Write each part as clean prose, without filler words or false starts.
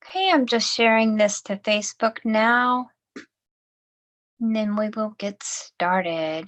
Okay, I'm just sharing this to Facebook now, and then we will get started.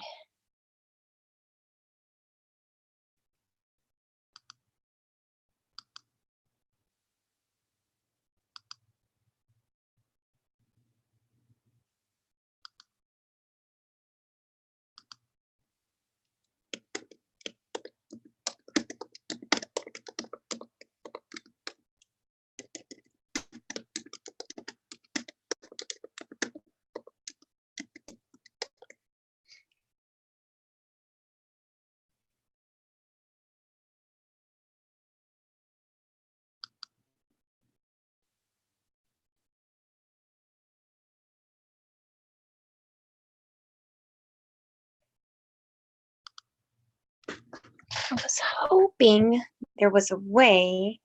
I was hoping there was a way.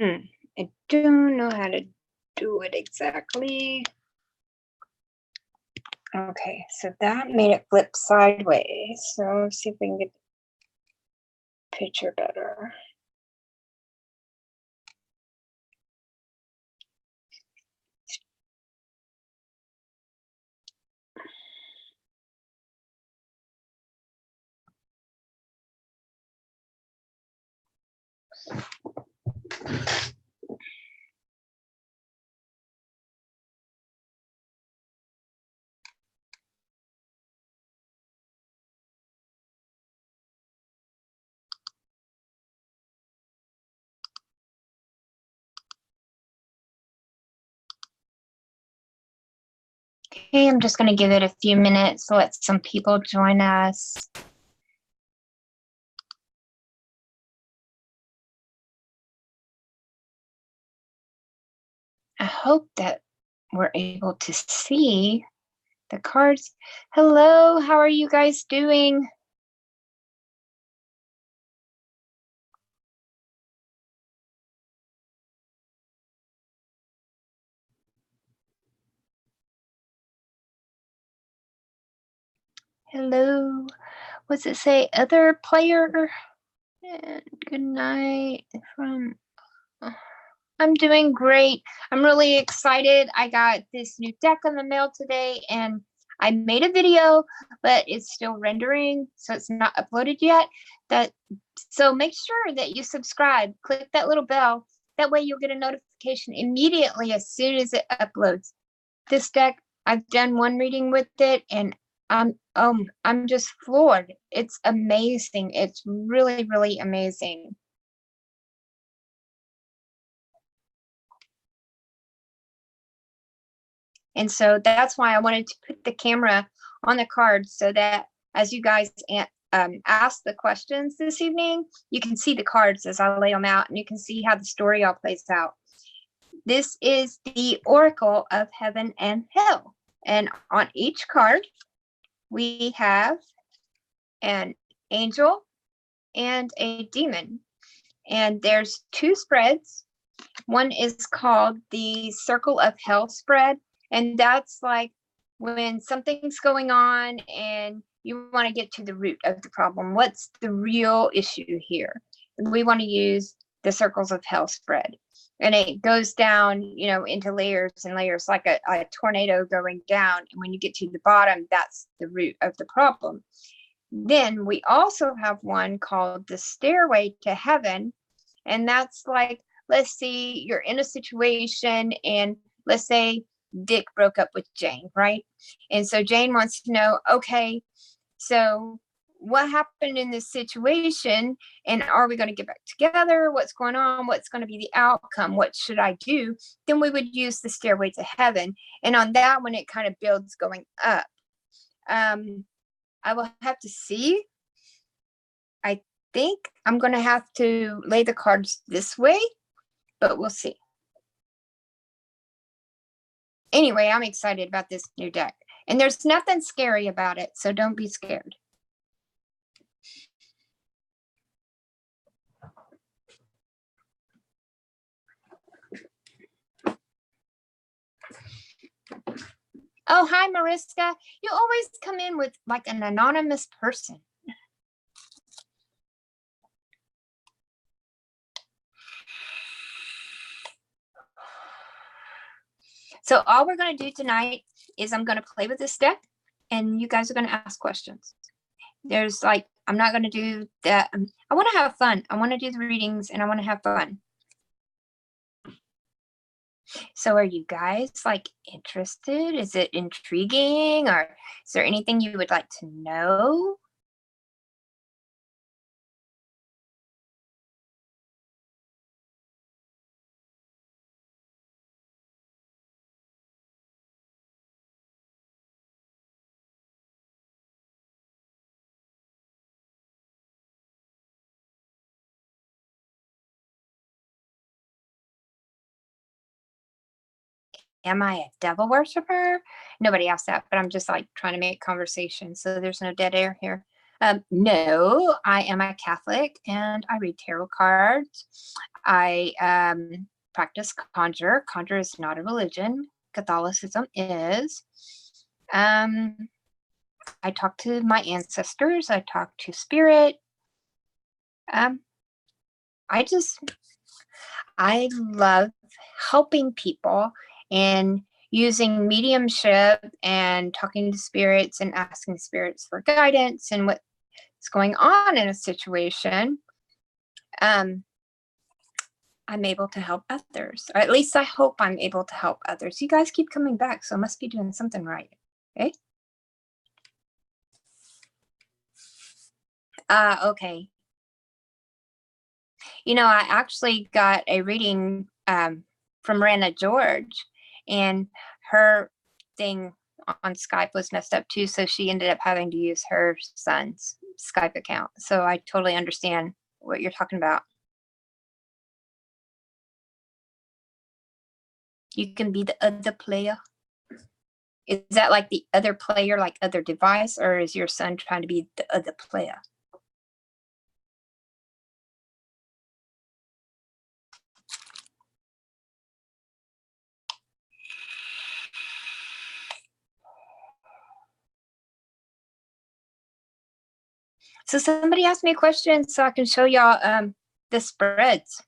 I don't know how to do it exactly. Okay, so that made it flip sideways. So let's see if we can get the picture better. Okay, I'm just going to give it a few minutes to let some people join us. I hope that we're able to see the cards. Hello, how are you guys doing? Hello. What's it say? Other player? And good night from. I'm doing great. I'm really excited. I got this new deck in the mail today, and I made a video, but it's still rendering, so it's not uploaded yet. So make sure that you subscribe. Click that little bell. That way you'll get a notification immediately as soon as it uploads. This deck, I've done one reading with it, and I'm just floored. It's amazing. It's really, really amazing. And so that's why I wanted to put the camera on the cards so that as you guys ask the questions this evening, you can see the cards as I lay them out, and you can see how the story all plays out. This is the Oracle of Heaven and Hell. And on each card, we have an angel and a demon. And there's two spreads. One is called the Circle of Hell spread. And that's like when something's going on and you want to get to the root of the problem. What's the real issue here? And we want to use the Circles of Hell spread. And it goes down, into layers and layers like a tornado going down. And when you get to the bottom, that's the root of the problem. Then we also have one called the Stairway to Heaven. And that's like, let's see, you're in a situation, and let's say Dick broke up with Jane, right? And so Jane wants to know, okay, so what happened in this situation, and are we going to get back together? What's going on? What's going to be the outcome? What should I do? Then we would use the Stairway to Heaven. And on that one, it kind of builds going up. I will have to see. I think I'm going to have to lay the cards this way, but we'll see. Anyway, I'm excited about this new deck, and there's nothing scary about it, so don't be scared. Oh, hi, Mariska. You always come in with like an anonymous person. So all we're going to do tonight is I'm going to play with this deck and you guys are going to ask questions. There's like, I'm not going to do that. I want to have fun. I want to do the readings and I want to have fun. So are you guys like interested? Is it intriguing, or is there anything you would like to know? Am I a devil worshiper? Nobody asked that, but I'm just like trying to make conversation so there's no dead air here. No, I am a Catholic and I read tarot cards. I practice Conjure. Conjure is not a religion. Catholicism is. I talk to my ancestors. I talk to spirit. I love helping people and using mediumship and talking to spirits and asking spirits for guidance and what's going on in a situation. I'm able to help others, or at least I hope I'm able to help others. You guys keep coming back, so I must be doing something right. Okay. Okay. You know, I actually got a reading from Rana George, and her thing on Skype was messed up too, so she ended up having to use her son's Skype account. So I totally understand what you're talking about. You can be the other player. Is that like the other player, like other device, or is your son trying to be the other player? So somebody asked me a question so I can show y'all the spreads.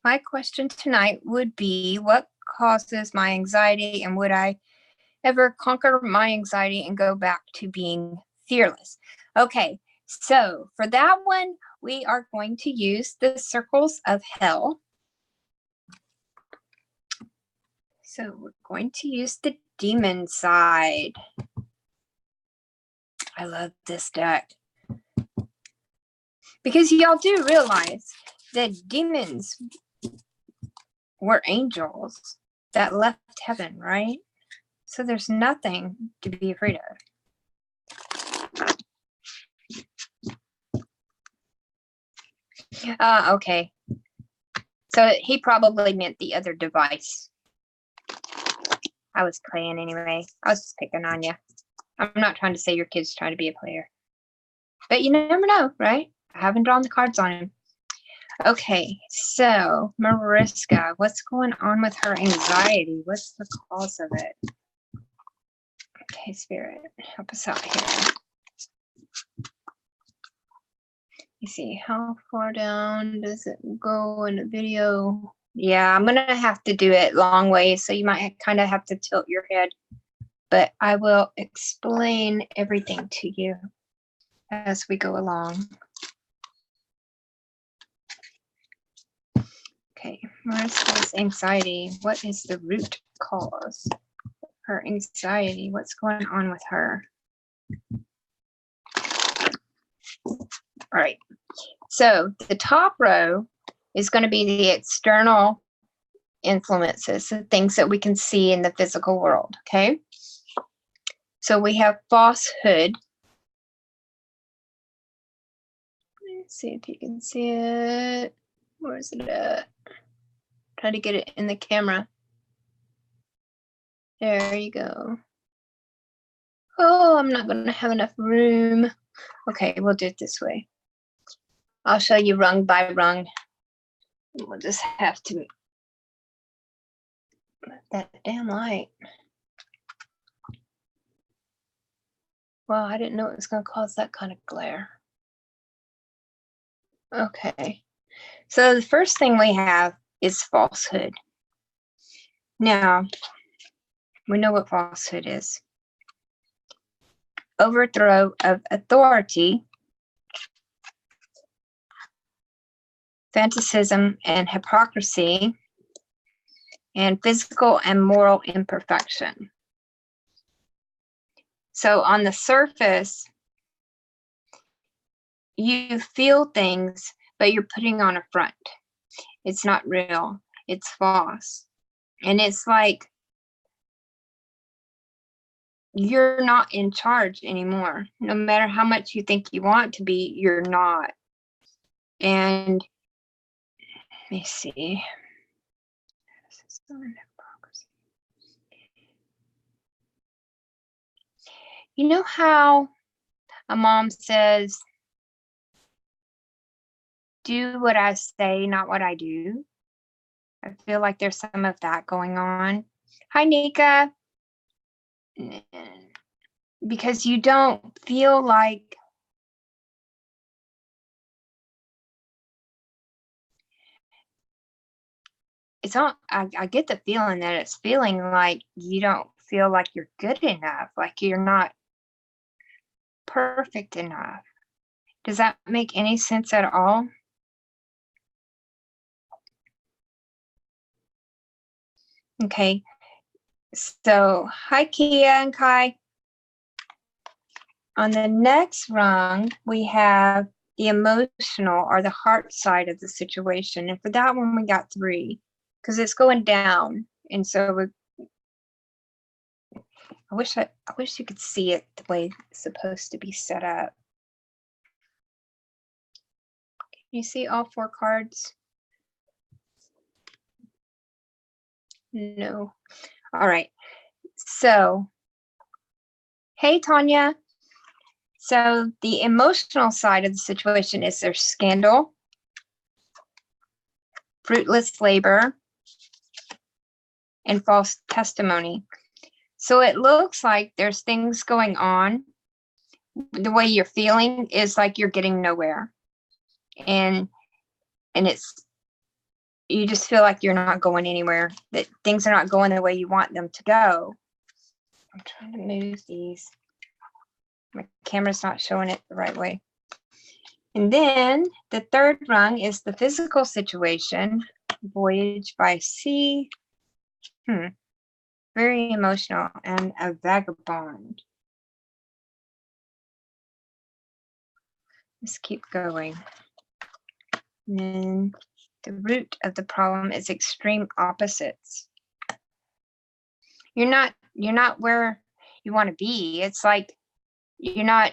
My question tonight would be, what causes my anxiety, and would I ever conquer my anxiety and go back to being fearless? Okay, so for that one, we are going to use the circles of hell. So we're going to use the demon side. I love this deck. Because y'all do realize that demons were angels that left heaven, right? So there's nothing to be afraid of. Okay. So he probably meant the other device. I was playing anyway. I was just picking on you. I'm not trying to say your kid's trying to be a player. But you never know, right? I haven't drawn the cards on him. Okay, so Mariska, what's going on with her anxiety? What's the cause of it? Okay, Spirit, help us out here. You see, how far down does it go in the video? Yeah, I'm gonna have to do it long ways, so you might kind of have to tilt your head, but I will explain everything to you as we go along. Okay, Mariska's anxiety. What is the root cause of her anxiety? What's going on with her? All right, so the top row is going to be the external influences, the things that we can see in the physical world, okay? So we have falsehood. Let's see if you can see it. Where is it at? Try to get it in the camera. There you go. Oh, I'm not going to have enough room. Okay, we'll do it this way. I'll show you rung by rung. We'll just have to let that damn light. Well, I didn't know it was going to cause that kind of glare. Okay. So the first thing we have is falsehood. Now, we know what falsehood is. Overthrow of authority, fanaticism and hypocrisy, and physical and moral imperfection. So on the surface, you feel things, but you're putting on a front. It's not real. It's false. And it's like you're not in charge anymore. No matter how much you think you want to be, you're not. And let me see. You know how a mom says, do what I say, not what I do? I feel like there's some of that going on. Hi, Nika. Because you don't feel like it's not, I get the feeling that it's feeling like you don't feel like you're good enough, like you're not perfect enough. Does that make any sense at all? Okay, so hi Kia and Kai. On the next rung, we have the emotional or the heart side of the situation. And for that one, we got 3 because it's going down. And so I wish you could see it the way it's supposed to be set up. Can you see all 4 cards? No. All right. So, hey, Tanya. So the emotional side of the situation is there's scandal, fruitless labor, and false testimony. So it looks like there's things going on. The way you're feeling is like you're getting nowhere. And it's, you just feel like you're not going anywhere, that things are not going the way you want them to go. I'm trying to move these. My camera's not showing it the right way. And then the third rung is the physical situation, voyage by sea. Very emotional, and a vagabond. Let's keep going. And then the root of the problem is extreme opposites. You're not where you want to be. It's like you're not,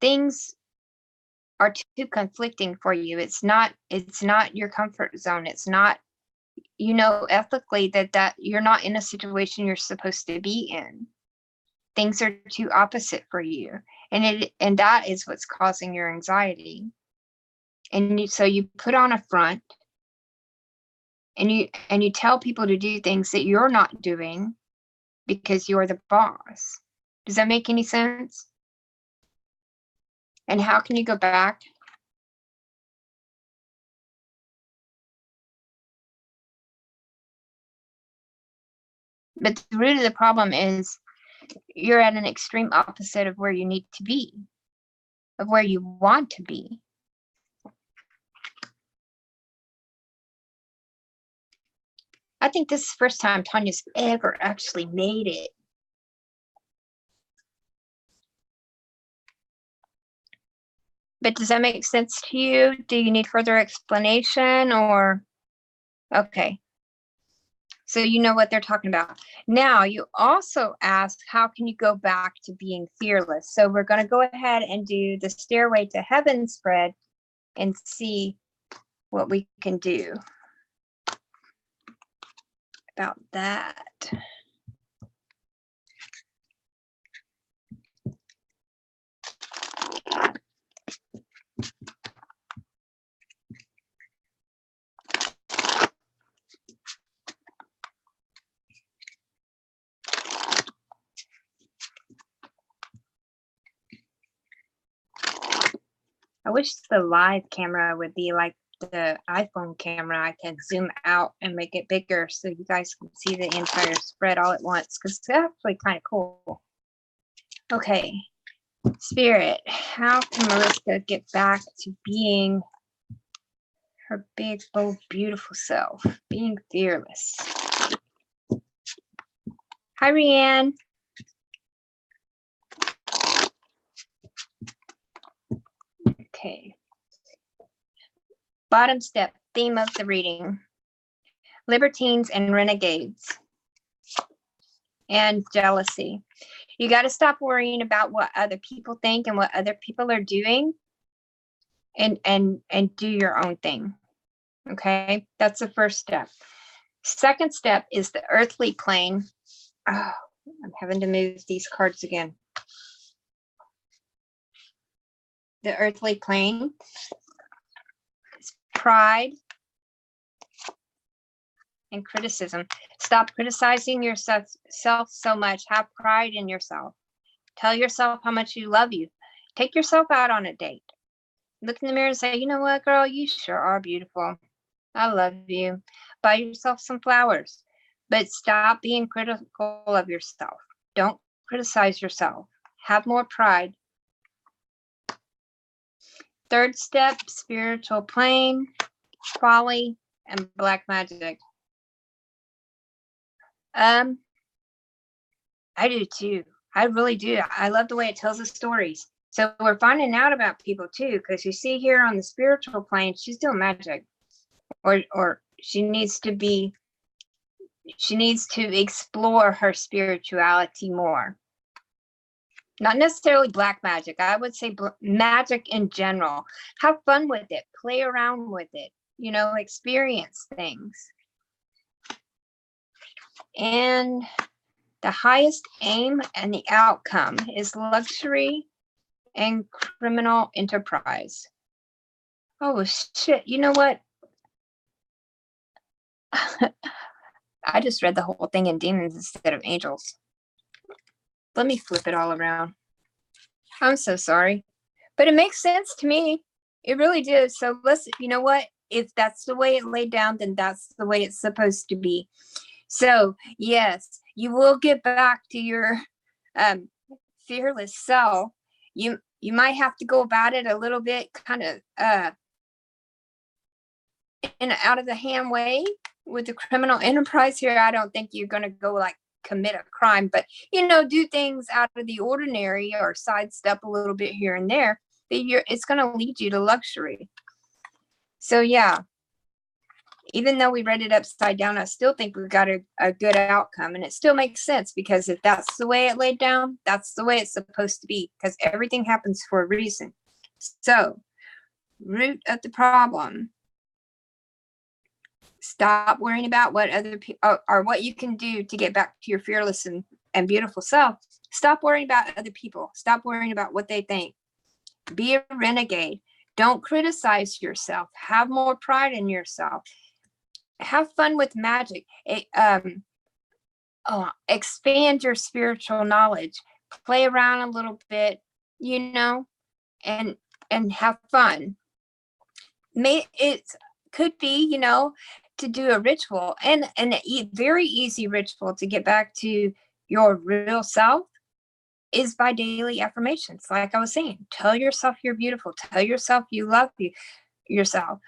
things are too conflicting for you. It's not your comfort zone. It's not, you know, ethically that you're not in a situation you're supposed to be in. Things are too opposite for you. And that is what's causing your anxiety. And so you put on a front and you tell people to do things that you're not doing because you're the boss. Does that make any sense? And how can you go back? But the root of the problem is you're at an extreme opposite of where you need to be, of where you want to be. I think this is the first time Tanya's ever actually made it. But does that make sense to you? Do you need further explanation or? Okay. So you know what they're talking about. Now you also ask, how can you go back to being fearless? So we're going to go ahead and do the Stairway to Heaven spread and see what we can do about that. I wish the live camera would be like the iPhone camera, I can zoom out and make it bigger so you guys can see the entire spread all at once, because it's actually kind of cool. Okay, Spirit, how can Melissa get back to being her big, bold, beautiful self, being fearless? Hi, Rianne. Okay. Bottom step, theme of the reading. Libertines and renegades and jealousy. You got to stop worrying about what other people think and what other people are doing, and do your own thing. Okay, that's the first step. Second step is the earthly plane. Oh, I'm having to move these cards again. The earthly plane is pride and criticism. Stop criticizing yourself so much. Have pride in yourself. Tell yourself how much you love you. Take yourself out on a date. Look in the mirror and say, you know what, girl, you sure are beautiful. I love you. Buy yourself some flowers, but stop being critical of yourself. Don't criticize yourself. Have more pride. Third step, spiritual plane, folly, and black magic. I do too. I really do. I love the way it tells the stories. So we're finding out about people too, because you see here on the spiritual plane, she's doing magic, or she needs to explore her spirituality more. Not necessarily black magic. I would say magic in general. Have fun with it. Play around with it. You know, experience things. And the highest aim and the outcome is luxury and criminal enterprise. Oh, shit. You know what? I just read the whole thing in demons instead of angels. Let me flip it all around. I'm so sorry. But it makes sense to me. It really does. So listen, you know what? If that's the way it laid down, then that's the way it's supposed to be. So yes, you will get back to your fearless self. You might have to go about it a little bit kind of in an out of the hand way with the criminal enterprise here. I don't think you're going to go like commit a crime, but you know, do things out of the ordinary or sidestep a little bit here and there. It's going to lead you to luxury. So yeah, even though we read it upside down, I still think we've got a good outcome, and it still makes sense, because if that's the way it laid down, that's the way it's supposed to be, because everything happens for a reason. So, root of the problem. Stop worrying about what other people or what you can do to get back to your fearless and beautiful self. Stop worrying about other people. Stop worrying about what they think. Be a renegade. Don't criticize yourself. Have more pride in yourself. Have fun with magic. Expand your spiritual knowledge. Play around a little bit, you know, and have fun. It could be, you know, to do a ritual, and a very easy ritual to get back to your real self is by daily affirmations. Like I was saying, tell yourself you're beautiful. Tell yourself you love yourself.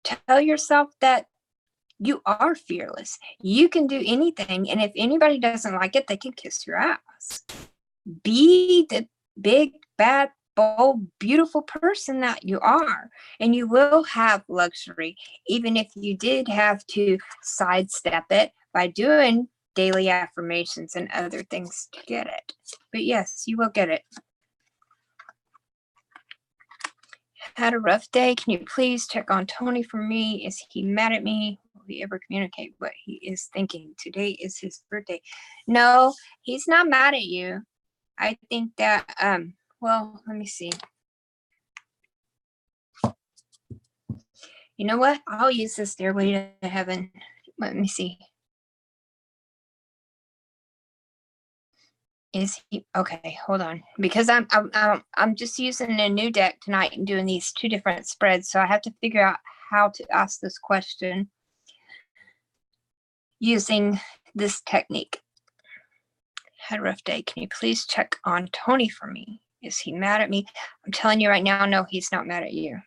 Tell yourself that you are fearless. You can do anything. And if anybody doesn't like it, they can kiss your ass. Be the big, bad, bold, beautiful person that you are. And you will have luxury, even if you did have to sidestep it by doing daily affirmations and other things to get it. But yes, you will get it. Had a rough day. Can you please check on Tony for me? Is he mad at me? Will he ever communicate what he is thinking? Today is his birthday. No, he's not mad at you. I think that, well, let me see. You know what? I'll use the stairway to heaven. Let me see. Is he okay? Hold on, because I'm just using a new deck tonight and doing these two different spreads, so I have to figure out how to ask this question using this technique. Had a rough day. Can you please check on Tony for me? Is he mad at me? I'm telling you right now, no, he's not mad at you.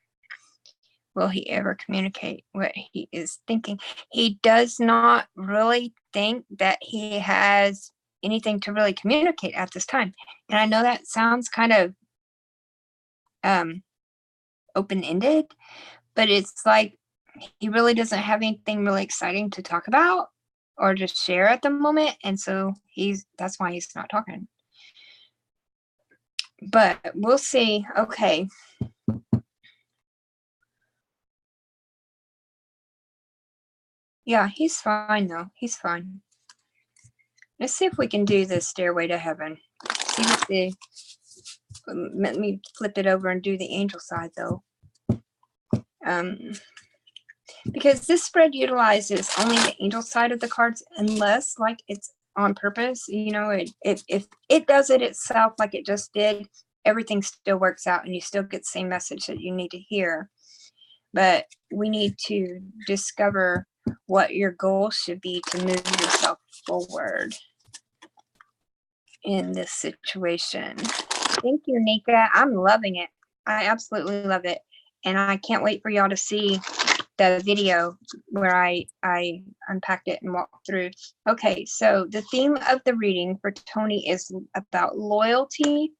Will he ever communicate what he is thinking? He does not really think that he has anything to really communicate at this time. And I know that sounds kind of open-ended, but it's like he really doesn't have anything really exciting to talk about or to share at the moment. And so that's why he's not talking. But we'll see. Okay. Yeah, he's fine though. He's fine. Let's see if we can do the Stairway to Heaven. See what let me flip it over and do the angel side though. Because this spread utilizes only the angel side of the cards, unless like it's on purpose. You know, if it does it itself like it just did, everything still works out and you still get the same message that you need to hear. But we need to discover what your goal should be to move yourself forward in this situation. Thank you, Nika. I'm loving it. I absolutely love it. And I can't wait for y'all to see the video where I unpacked it and walked through. Okay, so the theme of the reading for Tony is about loyalty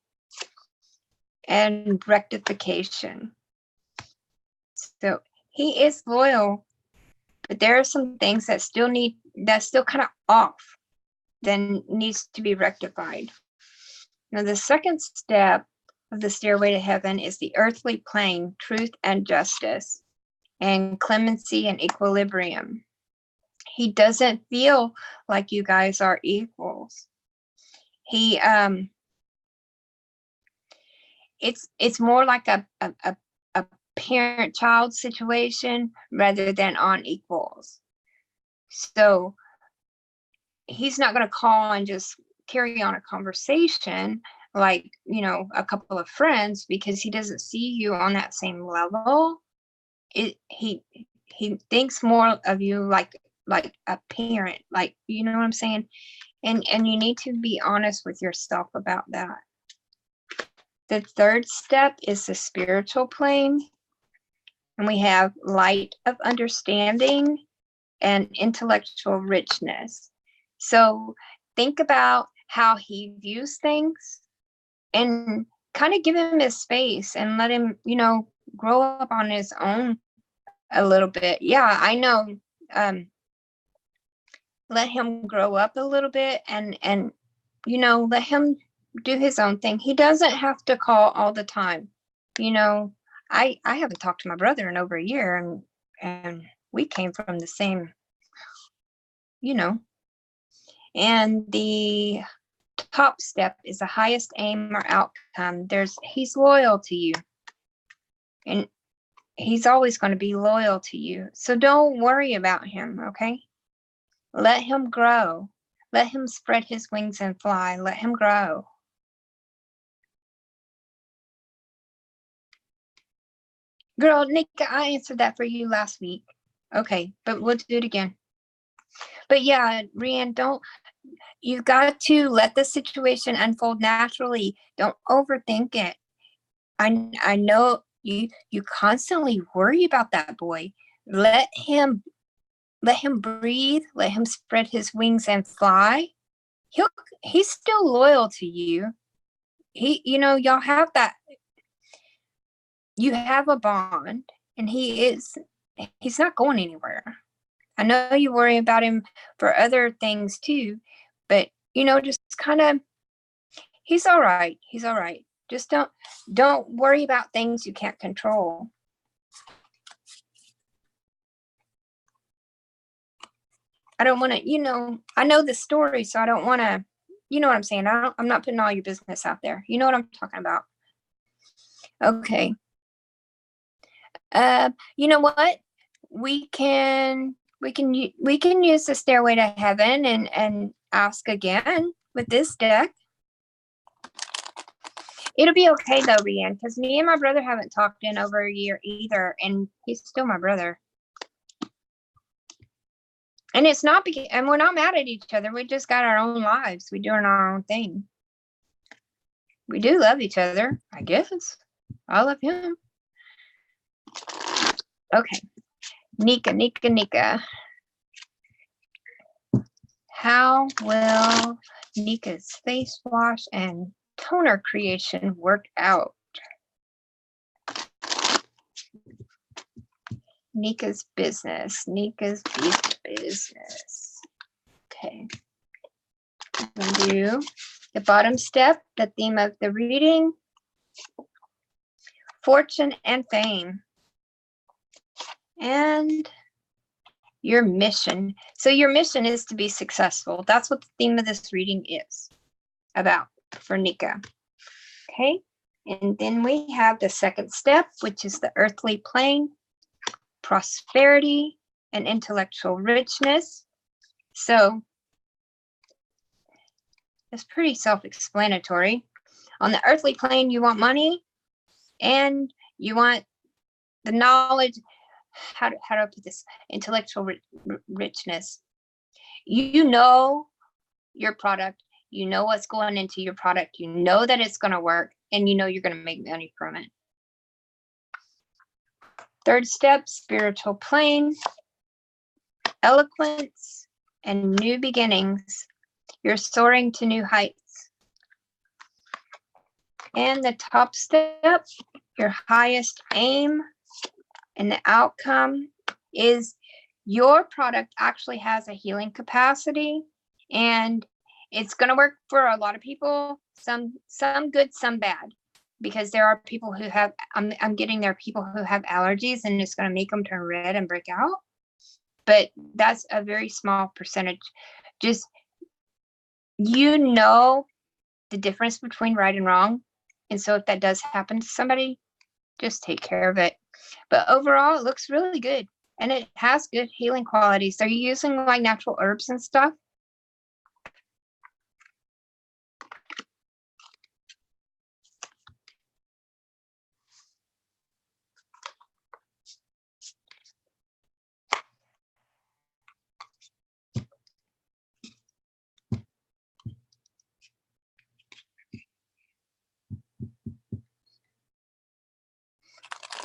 and rectification. So he is loyal, but there are some things that still kind of off, then needs to be rectified. Now, the second step of the Stairway to Heaven is the earthly plane, truth and justice, and clemency and equilibrium. He doesn't feel like you guys are equals. He it's more like a parent-child situation rather than on equals. So he's not going to call and just carry on a conversation like, you know, a couple of friends, because he doesn't see you on that same level. He thinks more of you like a parent, like, you know what I'm saying? And you need to be honest with yourself about that. The third step is the spiritual plane. And we have light of understanding and intellectual richness. So think about how he views things and kind of give him his space and let him, you know, grow up on his own a little bit. Yeah, I know. Let him grow up a little bit and you know, let him do his own thing. He doesn't have to call all the time. You know, I haven't talked to my brother in over a year, and we came from the same, you know. And the top step is the highest aim or outcome. He's loyal to you, and he's always going to be loyal to you. So don't worry about him, okay? Let him grow. Let him spread his wings and fly. Let him grow. Girl, Nika, I answered that for you last week. Okay, but we'll do it again. But yeah, Rianne, you've got to let the situation unfold naturally. Don't overthink it. I know you constantly worry about that boy. Let him breathe, let him spread his wings and fly. He's still loyal to you. You know, y'all have that. You have a bond, and he's not going anywhere. I know you worry about him for other things too, but you know, just kind of, he's all right. He's all right. Just don't worry about things you can't control. I don't want to, you know, I know the story, so I don't want to, you know what I'm saying? I'm not putting all your business out there. You know what I'm talking about. Okay. You know what? We can use the Stairway to Heaven and ask again with this deck. It'll be okay though, Rianne, because me and my brother haven't talked in over a year either, and he's still my brother. And it's not, and we're not mad at each other. We just got our own lives. We're doing our own thing. We do love each other, I guess. I love him. Okay. Nika. How will Nika's face wash and toner creation work out? Nika's business. Okay. I'm going to do the bottom step, the theme of the reading, fortune and fame, and your mission. So your mission is to be successful. That's what the theme of this reading is about for Nika. Okay. And then we have the second step, which is the earthly plane, prosperity and intellectual richness. So it's pretty self-explanatory. On the earthly plane, you want money and you want the knowledge. How do I put this? Intellectual richness. You know your product. You know what's going into your product. You know that it's going to work, and you know you're going to make money from it. Third step, spiritual plane, eloquence, and new beginnings. You're soaring to new heights. And the top step, your highest aim, and the outcome is your product actually has a healing capacity, and it's going to work for a lot of people, some good, some bad, because there are people who have, I'm getting there are people who have allergies and it's going to make them turn red and break out. But that's a very small percentage. Just, you know the difference between right and wrong. And so if that does happen to somebody, just take care of it. But overall, it looks really good. And it has good healing qualities. Are you using like natural herbs and stuff?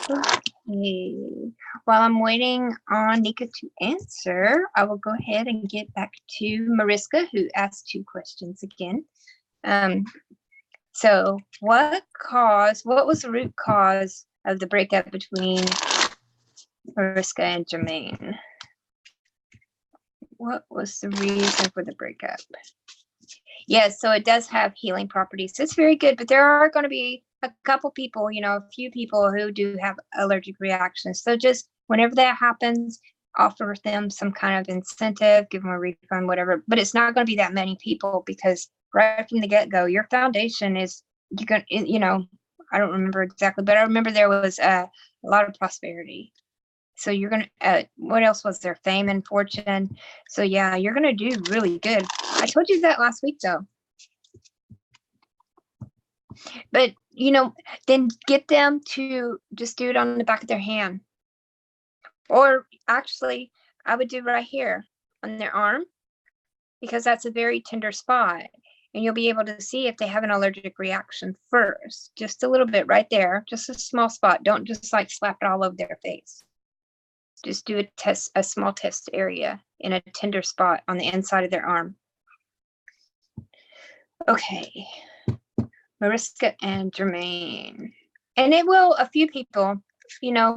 Okay. While I'm waiting on Nika to answer, I will go ahead and get back to Mariska, who asked 2 questions again. So what was the root cause of the breakup between Mariska and Jermaine? What was the reason for the breakup? Yes, so it does have healing properties. It's very good, but there are going to be a couple people, a few people who do have allergic reactions. So just whenever that happens, offer them some kind of incentive, give them a refund, whatever. But it's not going to be that many people, because right from the get-go, your foundation is, I don't remember exactly, but I remember there was a lot of prosperity. So you're going to, what else was there? Fame and fortune. So yeah, you're going to do really good. I told you that last week though. But, then get them to just do it on the back of their hand. Or actually, I would do right here on their arm, because that's a very tender spot. And you'll be able to see if they have an allergic reaction first. Just a little bit right there, just a small spot. Don't just like slap it all over their face. Just do a small test area in a tender spot on the inside of their arm. Okay. Mariska and Jermaine. And it will, a few people,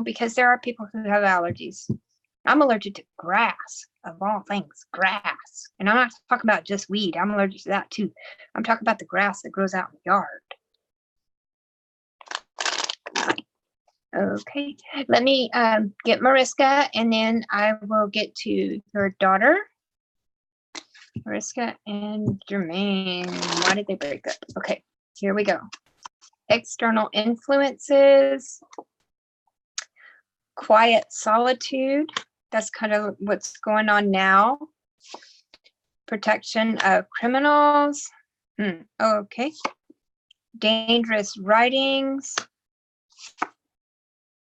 because there are people who have allergies. I'm allergic to grass, of all things, grass. And I'm not talking about just weed. I'm allergic to that too. I'm talking about the grass that grows out in the yard. Okay, let me get Mariska, and then I will get to your daughter. Mariska and Jermaine, why did they break up? Okay, here we go. External influences, quiet solitude. That's kind of what's going on now. Protection of criminals. Okay. dangerous writings,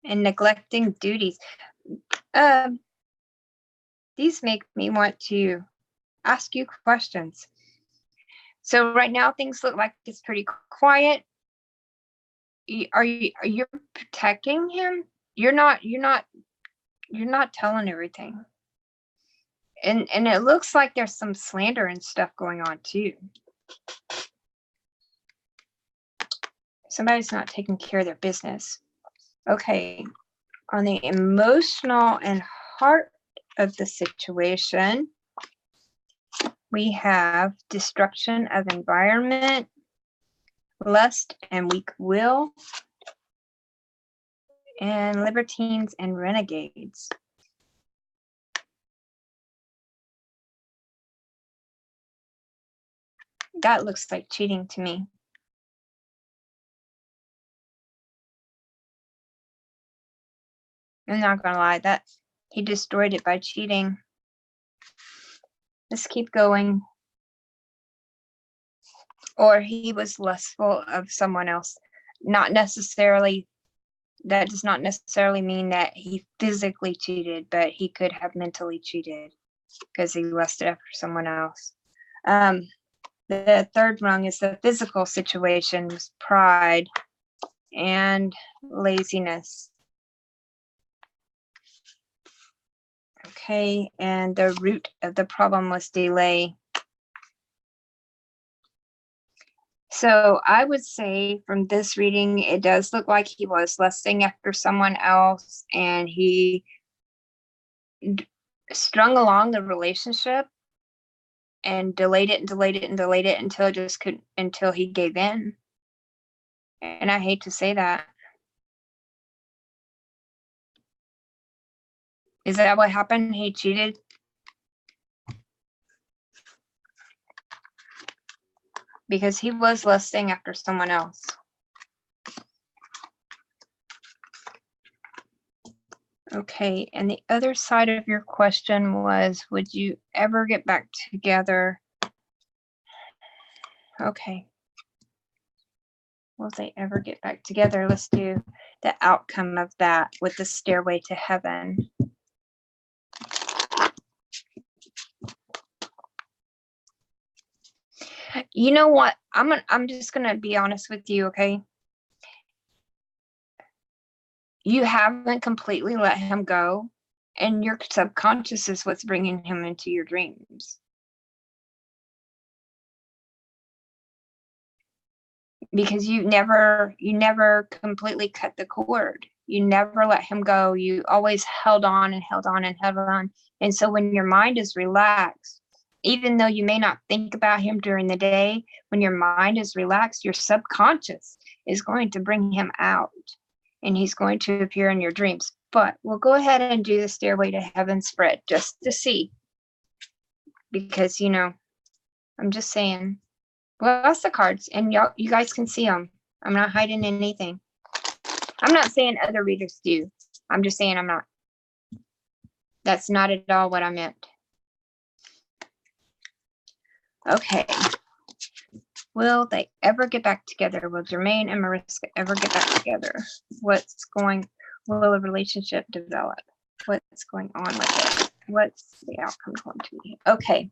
and neglecting duties. These make me want to ask you questions. So right now things look like it's pretty quiet. Are you protecting him? You're not telling everything. And it looks like there's some slander and stuff going on too. Somebody's not taking care of their business. Okay. On the emotional and heart of the situation, we have destruction of environment, lust and weak will, and libertines and renegades. That looks like cheating to me. I'm not gonna lie, that he destroyed it by cheating. Let's keep going. Or he was lustful of someone else. Not necessarily, that does not necessarily mean that he physically cheated, but he could have mentally cheated because he lusted after someone else. The third rung is the physical situation, was pride and laziness. Okay, and the root of the problem was delay. So I would say from this reading, it does look like he was lusting after someone else, and he strung along the relationship and delayed it and delayed it and delayed it until it just couldn't, until he gave in. And I hate to say that. Is that what happened? He cheated? Because he was lusting after someone else. Okay, and the other side of your question was, would you ever get back together? Okay. Will they ever get back together? Let's do the outcome of that with the stairway to heaven. You know what? I'm just gonna be honest with you, okay? You haven't completely let him go, and your subconscious is what's bringing him into your dreams. Because you never completely cut the cord. You never let him go. You always held on and held on and held on. And so when your mind is relaxed, even though you may not think about him during the day, when your mind is relaxed, your subconscious is going to bring him out, and he's going to appear in your dreams. But we'll go ahead and do the stairway to heaven spread just to see, because, you know, I'm just saying. Well, that's the cards, and you guys can see them. I'm not hiding anything. I'm not saying other readers do. I'm just saying I'm not. That's not at all what I meant. Okay. Will they ever get back together? Will Jermaine and Mariska ever get back together? Will a relationship develop? What's going on with it? What's the outcome going to be? Okay.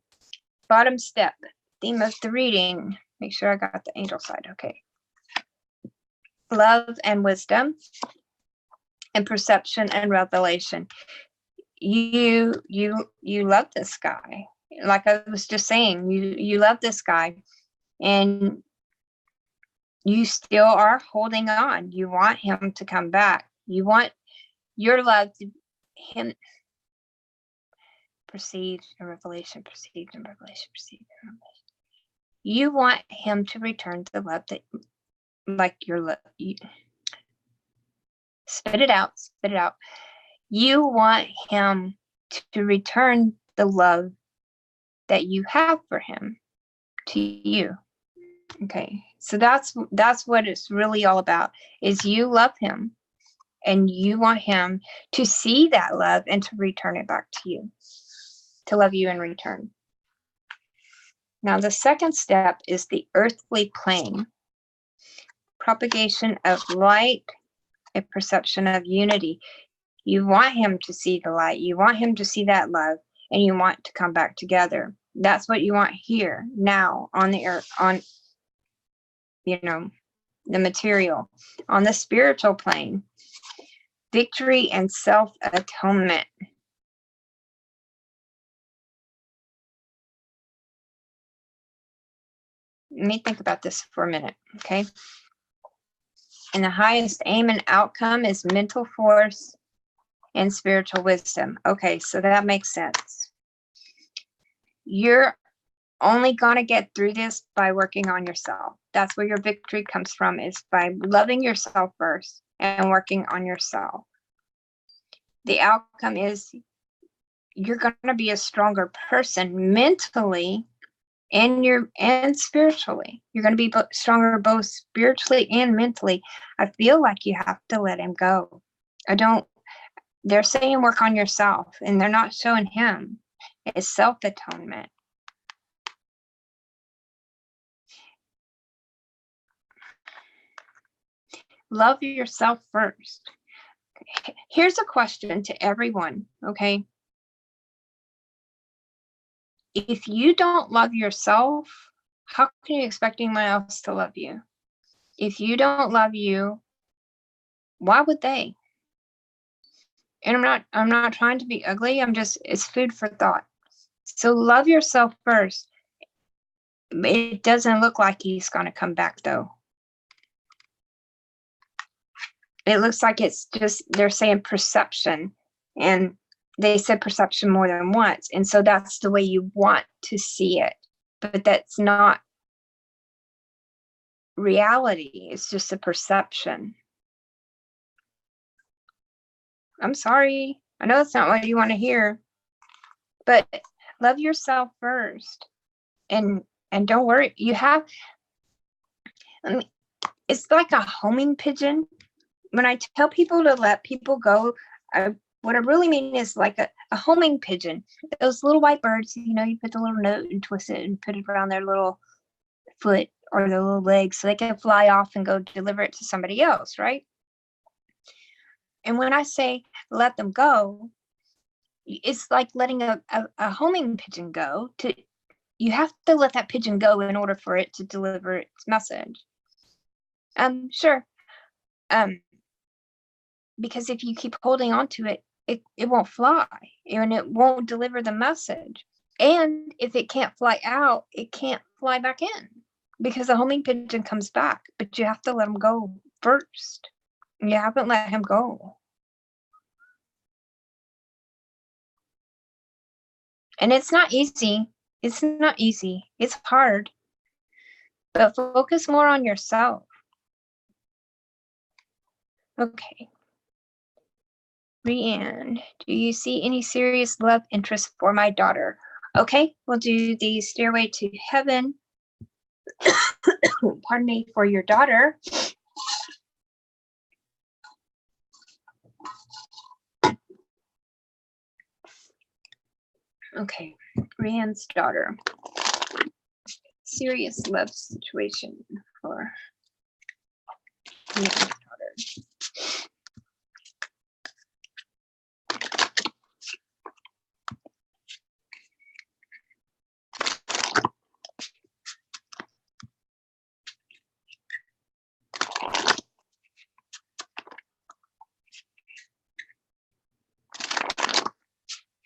Bottom step. Theme of the reading. Make sure I got the angel side. Okay. Love and wisdom, and perception and revelation. You love this guy. Like I was just saying, you love this guy, and you still are holding on. You want him to come back. You want your love to him. Perceived and revelation, perceived and revelation, perceived and revelation. You want him to return to the love that, like your love. Spit it out. Spit it out. You want him to return the love that you have for him to you. Okay, so that's what it's really all about, is you love him, and you want him to see that love and to return it back to you, to love you in return. Now, the second step is the earthly plane. propagation of light, a perception of unity. You want him to see the light. You want him to see that love, and you want to come back together. That's what you want here, now, on the earth, on, you know, the material. On the spiritual plane, victory and self-atonement. Let me think about this for a minute, okay? And the highest aim and outcome is mental force and spiritual wisdom. Okay, so that makes sense. You're only going to get through this by working on yourself. That's where your victory comes from, is by loving yourself first and working on yourself. The outcome is you're going to be a stronger person mentally and spiritually. You're going to be stronger both spiritually and mentally. I feel like you have to let him go. They're saying work on yourself, and they're not showing him. It's self-atonement. Love yourself first. Here's a question to everyone, okay? If you don't love yourself, how can you expect anyone else to love you? If you don't love you, why would they? And I'm not trying to be ugly. It's food for thought. So love yourself first. It doesn't look like he's going to come back, though. It looks like it's just, they're saying perception, and they said perception more than once. And so that's the way you want to see it, but that's not reality. It's just a perception. I'm sorry. I know that's not what you want to hear, but love yourself first. And don't worry. It's like a homing pigeon. When I tell people to let people go, what I really mean is like a homing pigeon. Those little white birds, you put the little note and twist it and put it around their little foot or their little legs so they can fly off and go deliver it to somebody else, right? And when I say let them go, it's like letting a homing pigeon go. You have to let that pigeon go in order for it to deliver its message. Sure. Because if you keep holding on to it, it won't fly, and it won't deliver the message. And if it can't fly out, it can't fly back in, because the homing pigeon comes back, but you have to let him go first. You haven't let him go. And it's not easy. It's not easy. It's hard. But focus more on yourself. Okay. Rianne, do you see any serious love interest for my daughter? Okay, we'll do the Stairway to Heaven. Pardon me, for your daughter. Okay, Rianne's daughter. Serious love situation for Rianne's daughter.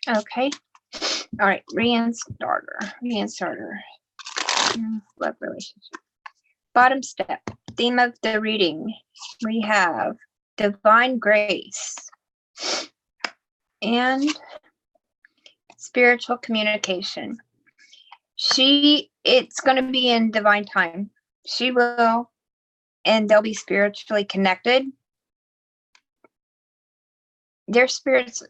Okay. All right. Rianne's daughter. Love relationship. Bottom step. Theme of the reading. We have divine grace and spiritual communication. It's going to be in divine time. She will, and they'll be spiritually connected. Their spirits,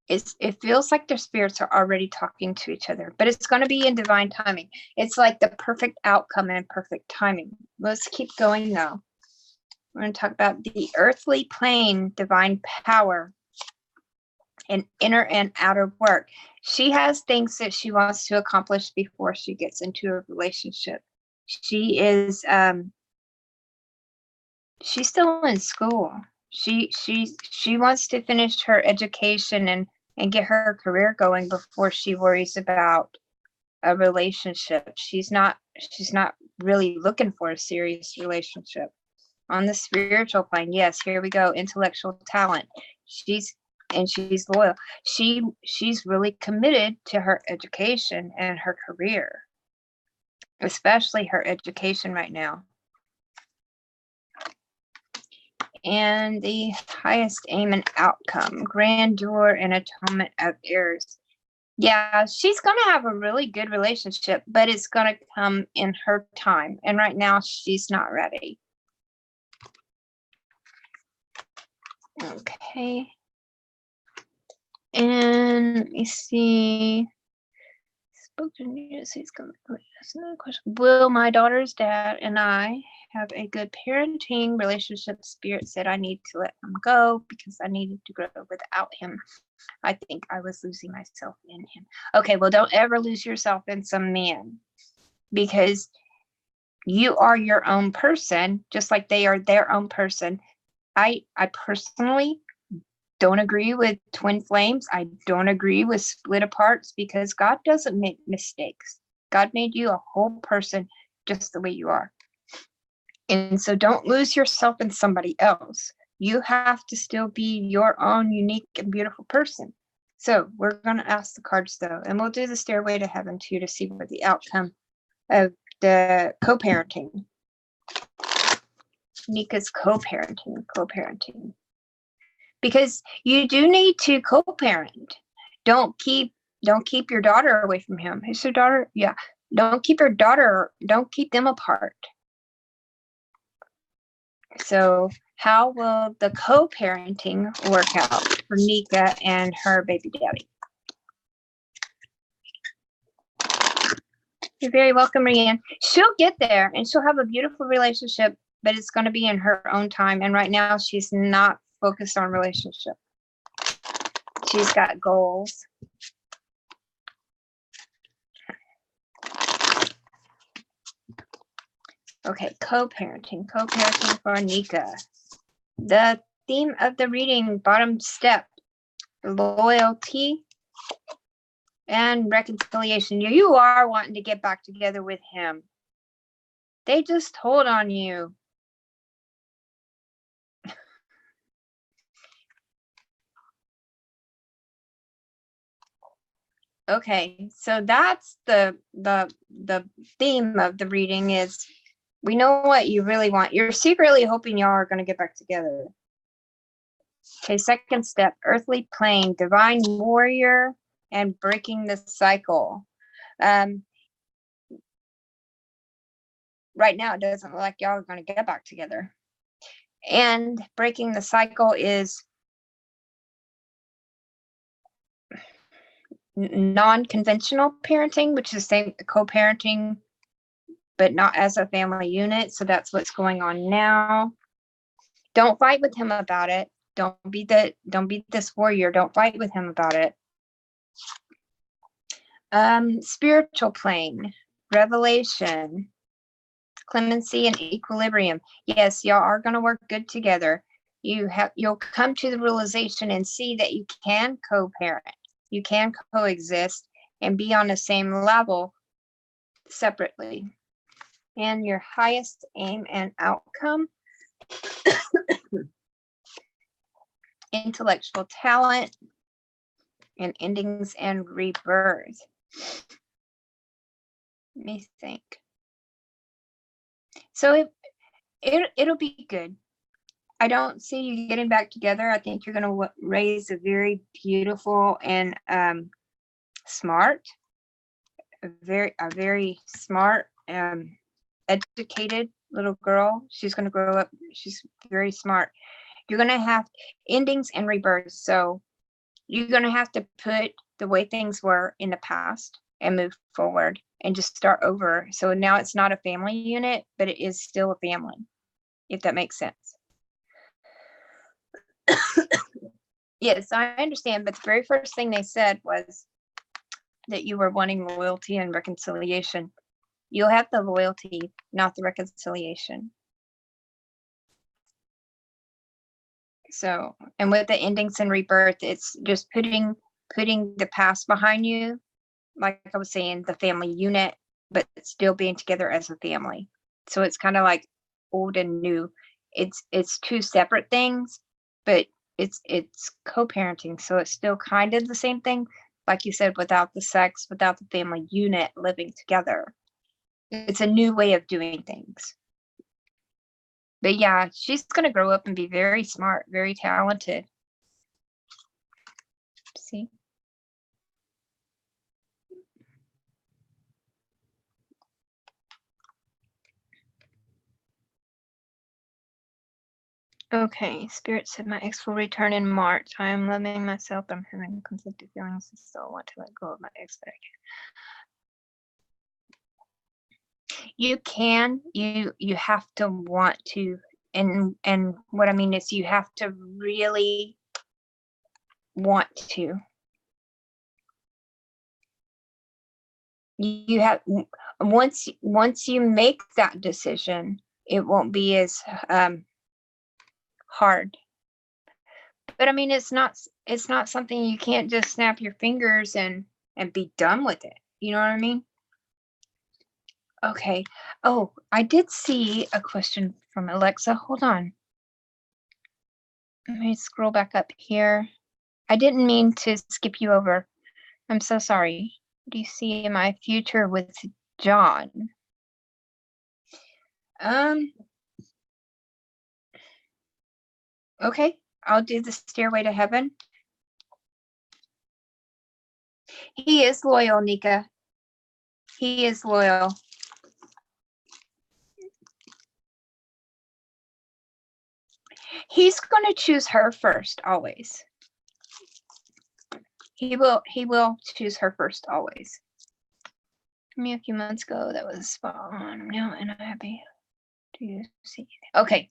it feels like their spirits are already talking to each other, but it's going to be in divine timing. It's like the perfect outcome and perfect timing. Let's keep going though. We're going to talk about the earthly plane, divine power, and inner and outer work. She has things that she wants to accomplish before she gets into a relationship. She is she's still in school. She wants to finish her education and get her career going before she worries about a relationship. She's not really looking for a serious relationship. On the spiritual plane, yes, here we go, intellectual talent. She's loyal. She's really committed to her education and her career, especially her education right now. And the highest aim and outcome, grandeur and atonement of errors. Yeah, she's going to have a really good relationship, but it's going to come in her time. And right now, she's not ready. Okay. And let me see. Spoke to news. He's coming. That's another question. Will my daughter's dad and I have a good parenting relationship? Spirit said I need to let him go because I needed to grow without him. I think I was losing myself in him. Okay, well, don't ever lose yourself in some man, because you are your own person, just like they are their own person. I personally don't agree with twin flames. I don't agree with split aparts, because God doesn't make mistakes. God made you a whole person just the way you are. And so don't lose yourself in somebody else. You have to still be your own unique and beautiful person. So we're going to ask the cards, though, and we'll do the Stairway to Heaven too, to see what the outcome of the co-parenting. Nika's co-parenting. Because you do need to co-parent. Don't keep your daughter away from him. Is your daughter? Yeah. Don't keep them apart. So how will the co-parenting work out for Nika and her baby daddy? You're very welcome, Rianne. She'll get there and she'll have a beautiful relationship, but it's going to be in her own time. And right now she's not focused on relationship. She's got goals. Okay, co-parenting for Nika. The theme of the reading, bottom step, loyalty and reconciliation. You are wanting to get back together with him. They just told on you. Okay, so that's the theme of the reading is, we know what you really want. You're secretly hoping y'all are going to get back together. Okay, second step, earthly plane, divine warrior, and breaking the cycle. Right now, it doesn't look like y'all are going to get back together. And breaking the cycle is non-conventional parenting, which is same co-parenting, but not as a family unit. So that's what's going on now. Don't fight with him about it. Don't be this warrior. Don't fight with him about it. Spiritual plane, revelation, clemency, and equilibrium. Yes, y'all are going to work good together. You'll come to the realization and see that you can co-parent. You can coexist and be on the same level separately. And your highest aim and outcome, intellectual talent, and endings and rebirth. Let me think. So it'll be good. I don't see you getting back together. I think you're going to raise a very beautiful and smart, a very smart, educated little girl. She's going to grow up. She's very smart. You're going to have endings and rebirth. So you're going to have to put the way things were in the past and move forward and just start over. So now it's not a family unit, but it is still a family, if that makes sense. Yes, I understand. But the very first thing they said was that you were wanting loyalty and reconciliation. You'll have the loyalty, not the reconciliation. So, and with the endings and rebirth, it's just putting the past behind you. Like I was saying, the family unit, but still being together as a family. So it's kind of like old and new. It's two separate things, but it's co-parenting. So it's still kind of the same thing, like you said, without the sex, without the family unit living together. It's a new way of doing things. But yeah, she's going to grow up and be very smart, very talented. See? Okay, Spirit said my ex will return in March. I am loving myself. I'm having conflicted feelings and still want to let go of my ex, but I can't. You can. You have to want to, and what I mean is you have to really want to. You have once you make that decision, it won't be as hard. But I mean, it's not something you can't just snap your fingers and be done with it. You know what I mean? Okay. Oh, I did see a question from Alexa. Hold on. Let me scroll back up here. I didn't mean to skip you over. I'm so sorry. What do you see in my future with John? Okay, I'll do the Stairway to Heaven. He is loyal, Nika. He is loyal. He's going to choose her first, always. He will choose her first, always. Me a few months ago, that was spot on. I'm now unhappy. Do you see? Okay,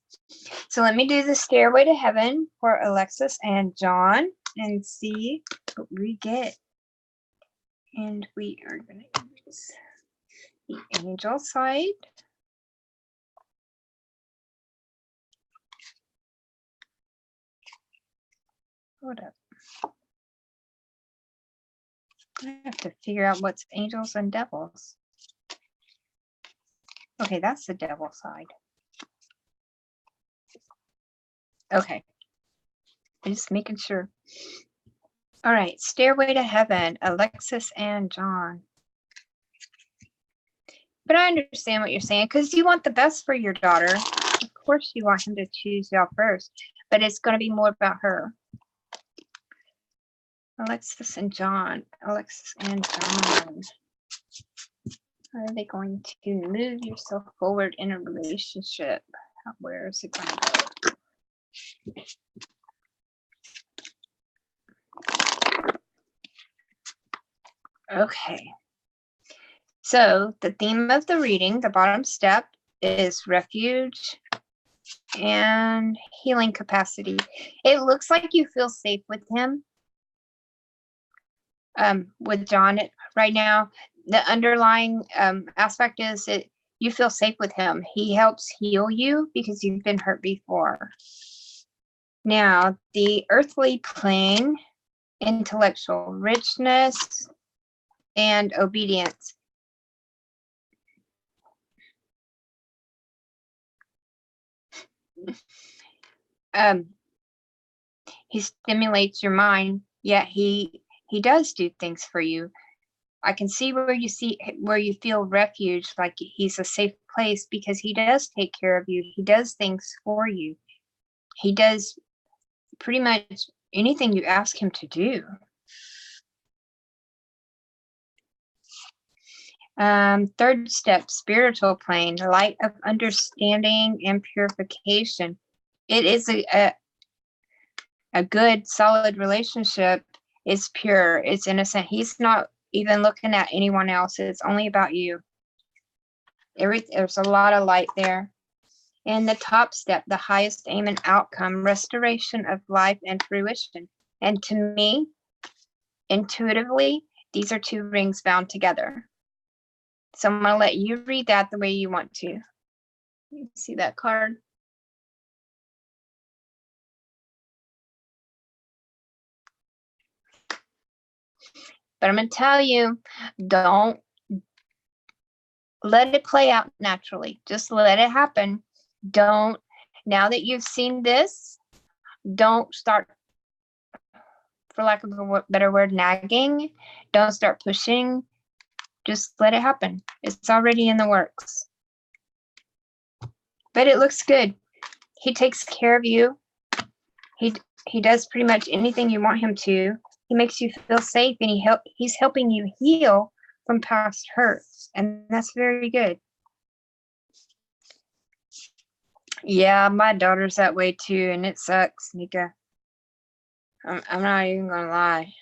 so let me do the Stairway to Heaven for Alexis and John and see what we get. And we are going to use the angel side. Hold up. I have to figure out what's angels and devils. Okay, that's the devil side. Okay. I'm just making sure. All right, Stairway to Heaven, Alexis and John. But I understand what you're saying, because you want the best for your daughter. Of course you want him to choose y'all first, but it's going to be more about her. Alexis and John. Alexis and John. How are they going to move yourself forward in a relationship? Where is it going to go? Okay. So the theme of the reading, the bottom step, is refuge and healing capacity. It looks like you feel safe with him. With John right now, the underlying aspect is that you feel safe with him. He helps heal you because you've been hurt before. Now, the earthly plane, intellectual richness and obedience. He stimulates your mind, yet he does do things for you. I can see where you feel refuge, like he's a safe place, because he does take care of you. He does things for you. He does pretty much anything you ask him to do. Third step, spiritual plane, the light of understanding and purification. It is a good, solid relationship. Is pure. It's innocent. He's not even looking at anyone else. It's only about you. There's a lot of light there. And the top step, the highest aim and outcome, restoration of life and fruition. And to me, intuitively, these are two rings bound together. So I'm going to let you read that the way you want to. You see that card? But I'm going to tell you, don't let it play out naturally. Just let it happen. Don't, now that you've seen this, don't start, for lack of a better word, nagging. Don't start pushing. Just let it happen. It's already in the works. But it looks good. He takes care of you. He does pretty much anything you want him to. He makes you feel safe, and he's helping you heal from past hurts, and that's very good. Yeah, my daughter's that way too, and it sucks, Nika. I'm not even gonna lie.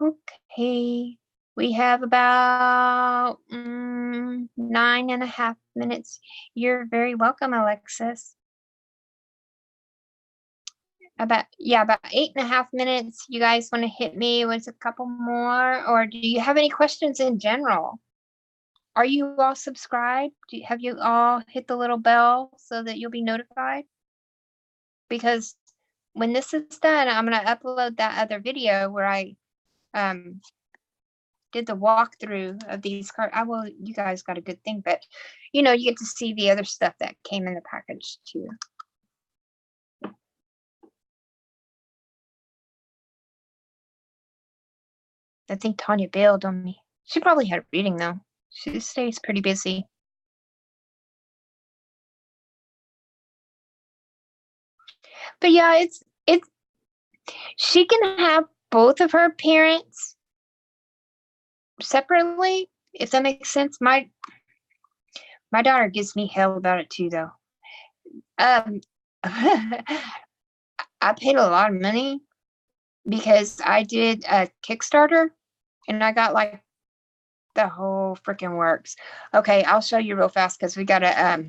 Okay, we have about 9.5 minutes. You're very welcome, Alexis. About 8.5 minutes. You guys want to hit me with a couple more, or do you have any questions in general? Are you all subscribed? Have you all hit the little bell so that you'll be notified? Because when this is done, I'm going to upload that other video where I did the walkthrough of these cards. You guys got a good thing, but you get to see the other stuff that came in the package too. I think Tanya bailed on me. She probably had a reading though. She stays pretty busy. But yeah, it's she can have both of her parents separately, if that makes sense. My daughter gives me hell about it too, though. I paid a lot of money because I did a Kickstarter, and I got like the whole freaking works. Okay, I'll show you real fast because we gotta.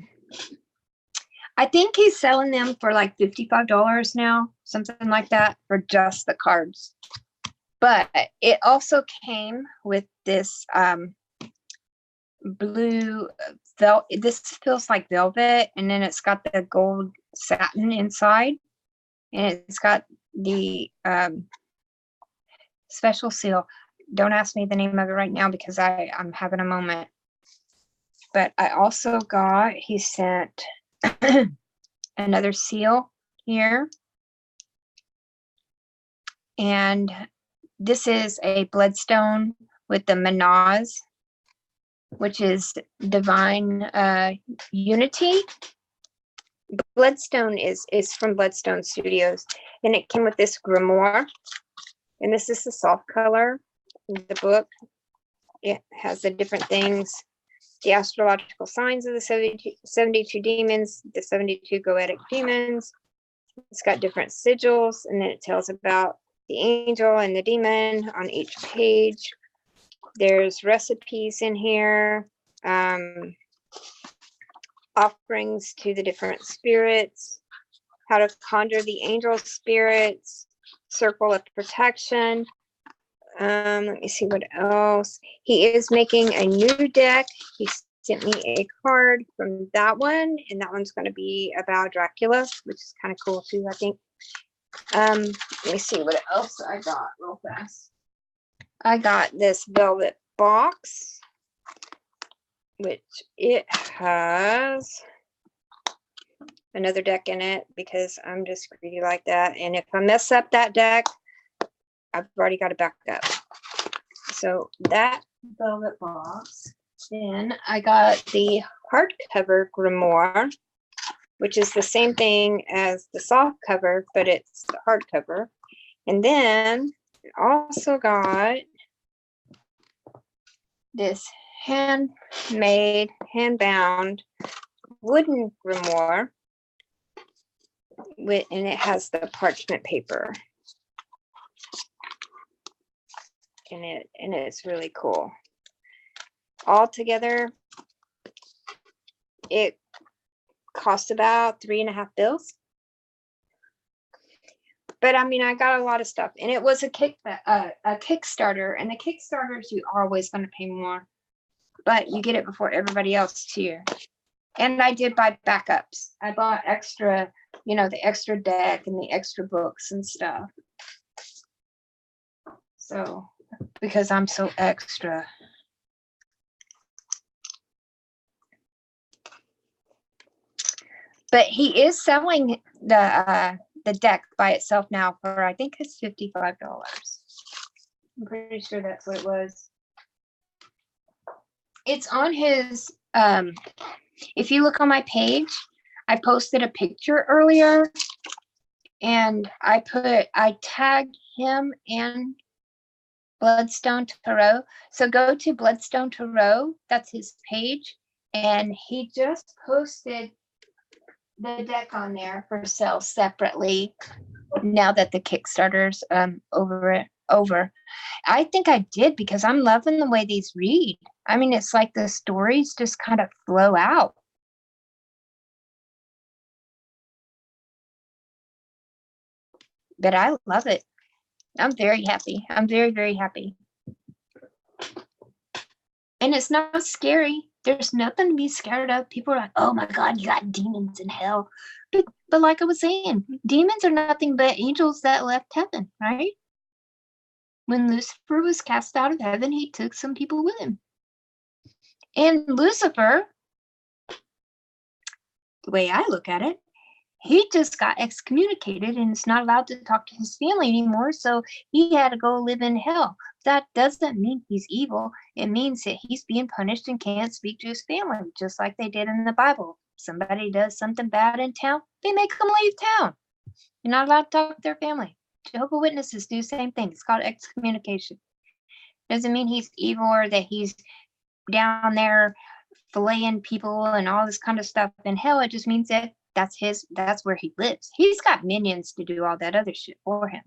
I think he's selling them for like $55 now, something like that, for just the cards. But it also came with this blue this feels like velvet, and then it's got the gold satin inside, and it's got the special seal. Don't ask me the name of it right now because I'm having a moment. But I also got, he sent another seal here, and this is a bloodstone with the Manaz, which is divine unity. Bloodstone is from Bloodstone Studios, and it came with this grimoire, and this is the soft color in the book. It has the different things, the astrological signs of the 72 demons, the 72 goetic demons. It's got different sigils, and then it tells about the angel and the demon on each page. There's recipes in here, offerings to the different spirits, how to conjure the angel spirits, circle of protection. Let me see what else. He is making a new deck. He sent me a card from that one, and that one's going to be about Dracula, which is kind of cool too, I think. Let me see what else I got real fast. I got this velvet box, which it has another deck in it because I'm just greedy like that. And if I mess up that deck, I've already got to back up. So that velvet box. Then I got the hardcover grimoire, which is the same thing as the soft cover, but it's the hardcover. And then also got this handmade, hand-bound wooden grimoire, and it has the parchment paper in it, and it's really cool. All together, it cost about $3.50. But I mean, I got a lot of stuff, and it was a Kickstarter, and the Kickstarters, you are always going to pay more, but you get it before everybody else too. And I did buy backups. I bought extra, the extra deck and the extra books and stuff. So, because I'm so extra. But he is selling the deck by itself now for, I think it's $55. I'm pretty sure that's what it was. It's on his, if you look on my page, I posted a picture earlier and I tagged him and Bloodstone Tarot. So go to Bloodstone Tarot, that's his page, and he just posted the deck on there for sale separately now that the Kickstarter's over. I think I did because I'm loving the way these read. I mean, it's like the stories just kind of flow out. But I love it. I'm very happy. I'm very, very happy. And it's not scary. There's nothing to be scared of. People are like, oh my God, you got demons in hell. But like I was saying, demons are nothing but angels that left heaven, right? When Lucifer was cast out of heaven, he took some people with him. And Lucifer, the way I look at it, he just got excommunicated and is not allowed to talk to his family anymore. So he had to go live in hell. That doesn't mean he's evil. It means that he's being punished and can't speak to his family, just like they did in the Bible. Somebody does something bad in town, they make them leave town. You're not allowed to talk to their family. Jehovah's Witnesses do the same thing. It's called excommunication. Doesn't mean he's evil or that he's down there filleting people and all this kind of stuff in hell. It just means that that's where he lives. He's got minions to do all that other shit for him.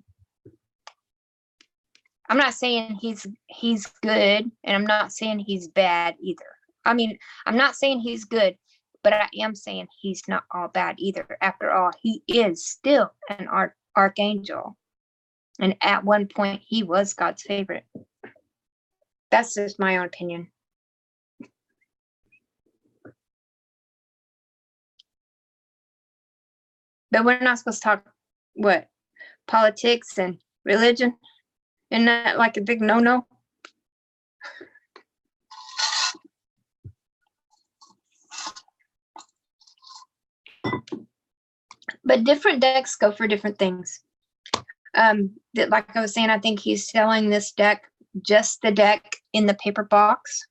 I'm not saying he's good, and I'm not saying he's bad either. I mean, I'm not saying he's good, but I am saying he's not all bad either. After all, he is still an archangel. And at one point, he was God's favorite. That's just my own opinion. But we're not supposed to talk, what, politics and religion? Isn't that like a big no-no? But different decks go for different things. Like I was saying, I think he's selling this deck, just the deck in the paper box,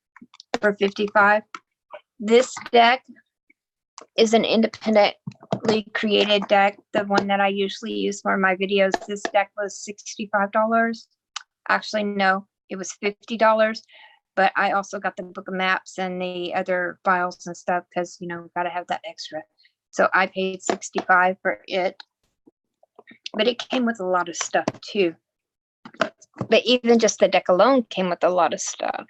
for $55. This deck is an independently created deck, the one that I usually use for my videos. This deck was $65. Actually, no, it was $50. But I also got the book of maps and the other files and stuff because, you know, got to have that extra. So I paid $65 for it. But it came with a lot of stuff too. But even just the deck alone came with a lot of stuff.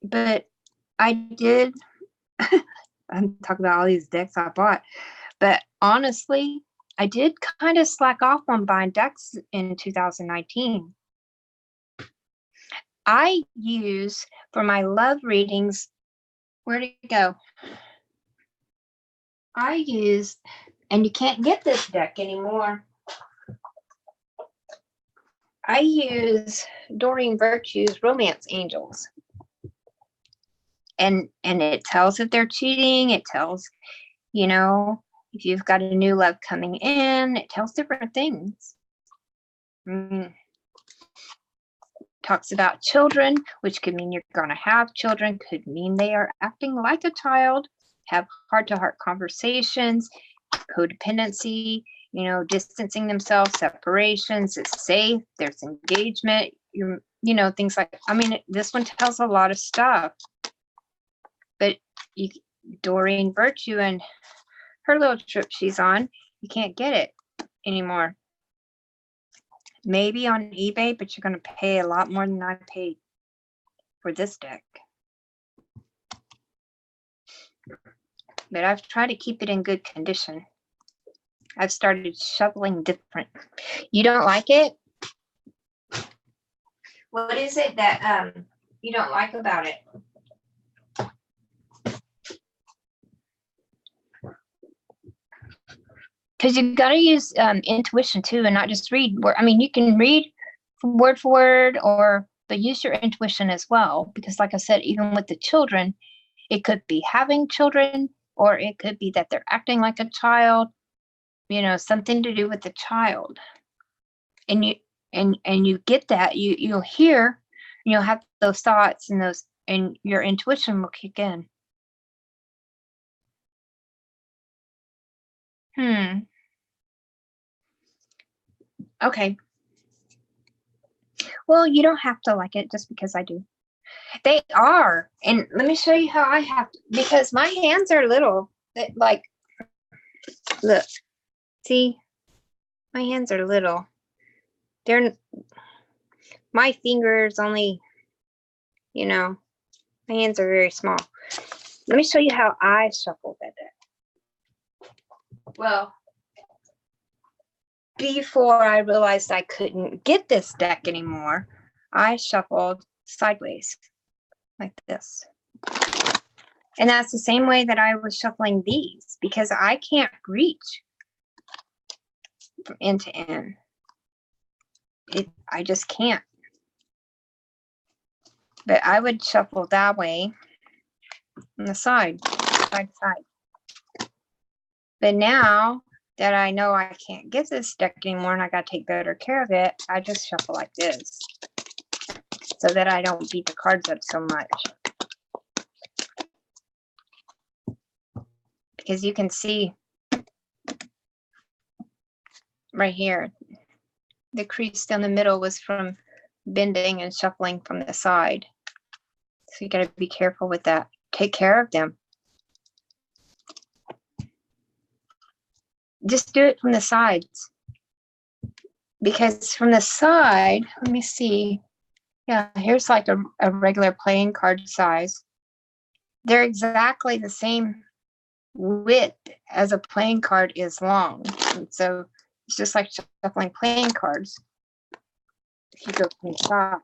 But I did, I'm talking about all these decks I bought, but honestly, I did kind of slack off on buying decks in 2019. I use for my love readings, where'd it go? I use, and you can't get this deck anymore. I use Doreen Virtue's Romance Angels. And it tells if they're cheating. It tells, you know, if you've got a new love coming in. It tells different things. Talks about children, which could mean you're going to have children, could mean they are acting like a child, have heart-to-heart conversations, codependency, you know, distancing themselves, separations, it's safe, there's engagement, you know, things like, I mean, this one tells a lot of stuff. But Doreen Virtue and her little trip she's on, you can't get it anymore. Maybe on eBay, but you're going to pay a lot more than I paid for this deck. But I've tried to keep it in good condition. I've started shoveling different. You don't like it? What is it that you don't like about it? because you got to use intuition too, and not just read. I mean, you can read word for word, but use your intuition as well. Because, like I said, even with the children, it could be having children, or it could be that they're acting like a child. You know, something to do with the child, and you get that. You'll hear, you'll have those thoughts and your intuition will kick in. Okay. Well, you don't have to like it just because I do. They are. And let me show you how I have to, because my hands are little. Like, look. See? My hands are little. My fingers only, my hands are very small. Let me show you how I shuffle that deck. Well, before I realized I couldn't get this deck anymore, I shuffled sideways like this. And that's the same way that I was shuffling these, because I can't reach from end to end. I just can't. But I would shuffle that way on the side to side. But now that I know I can't get this deck anymore and I got to take better care of it, I just shuffle like this so that I don't beat the cards up so much. Because you can see right here, the crease down the middle was from bending and shuffling from the side. So you got to be careful with that. Take care of them. Just do it from the sides. Because from the side, let me see. Yeah, here's like a regular playing card size. They're exactly the same width as a playing card is long. And so it's just like shuffling playing cards. If you go from the side.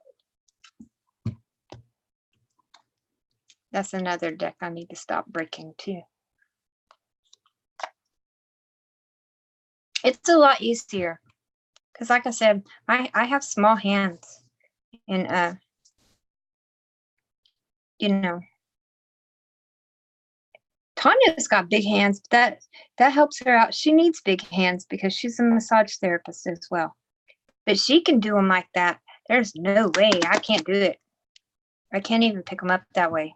That's another deck I need to stop breaking too. It's a lot easier. Because like I said, I have small hands. And Tanya's got big hands. That helps her out. She needs big hands because she's a massage therapist as well. But she can do them like that. There's no way I can't do it. I can't even pick them up that way.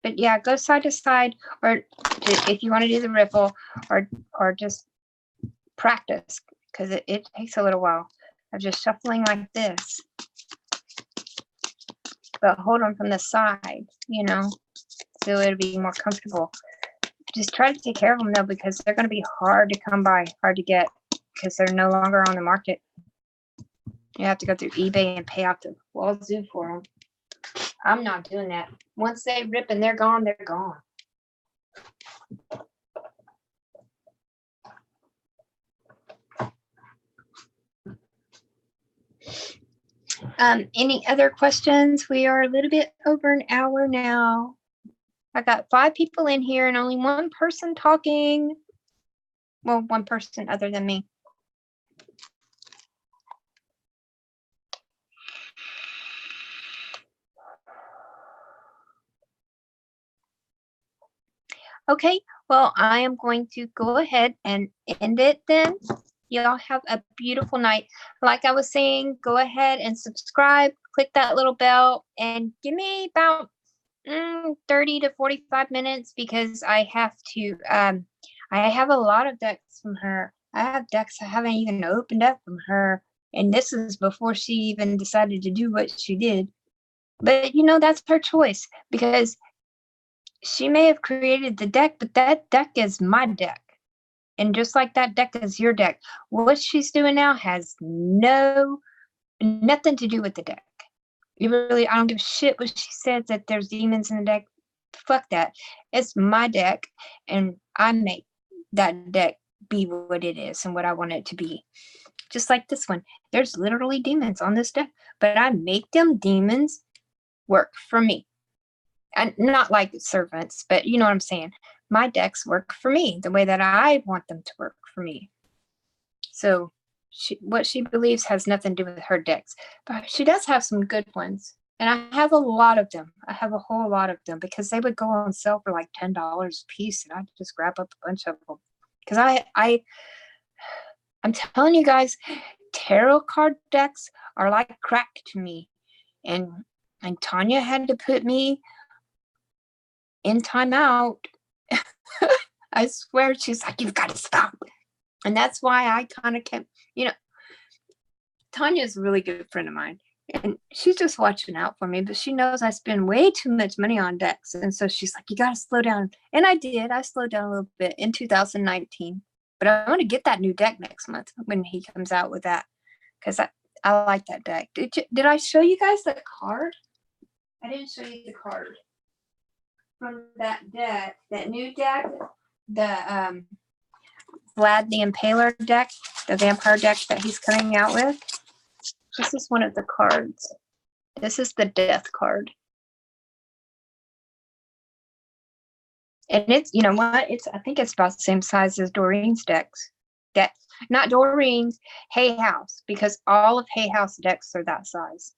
But yeah, go side to side, or if you want to do the ripple, or just practice, because it takes a little while of just shuffling like this. But hold them from the side, so it'll be more comfortable. Just try to take care of them though, because they're going to be hard to come by, hard to get, because they're no longer on the market. You have to go through eBay and pay out the wazoo for them. I'm not doing that. Once they rip and they're gone, they're gone. Any other questions? We are a little bit over an hour now. I got 5 people in here and only one person talking. Well, one person other than me. Okay, well, I am going to go ahead and end it then. Y'all have a beautiful night. Like I was saying, go ahead and subscribe, click that little bell, and give me about 30 to 45 minutes, because I have to, I have a lot of decks from her. I have decks I haven't even opened up from her. And this is before she even decided to do what she did. But, that's her choice, because she may have created the deck, but that deck is my deck. And just like that deck is your deck, what she's doing now has nothing to do with the deck. I don't give a shit what she says that there's demons in the deck. Fuck that. It's my deck, and I make that deck be what it is and what I want it to be. Just like this one. There's literally demons on this deck, but I make them demons work for me. And not like servants, but you know what I'm saying. My decks work for me the way that I want them to work for me. So what she believes has nothing to do with her decks, but she does have some good ones. And I have a lot of them. I have a whole lot of them because they would go on sale for like $10 a piece, and I'd just grab up a bunch of them. Because I'm telling you guys, tarot card decks are like crack to me. And Tanya had to put me in timeout. I swear, she's like, you've got to stop. And that's why I kind of kept, Tanya's a really good friend of mine. And she's just watching out for me, but she knows I spend way too much money on decks. And so she's like, you got to slow down. And I did. I slowed down a little bit in 2019. But I'm going to get that new deck next month when he comes out with that. Because I like that deck. Did I show you guys the card? I didn't show you the card from that deck, that new deck, the Vlad the Impaler deck, the vampire deck that he's coming out with. This is one of the cards. This is the death card. And it's, you know what? I think it's about the same size as Doreen's decks. Not Doreen's, Hay House, because all of Hay House decks are that size.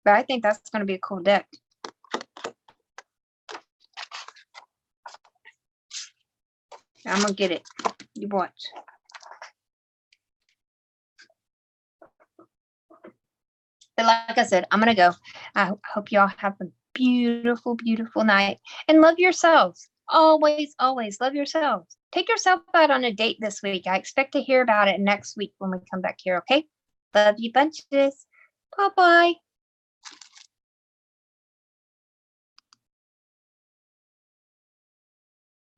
But I think that's going to be a cool deck. I'm going to get it. You watch. But like I said, I'm going to go. I hope y'all have a beautiful, beautiful night. And love yourselves. Always, always love yourselves. Take yourself out on a date this week. I expect to hear about it next week when we come back here, okay? Love you bunches. Bye-bye.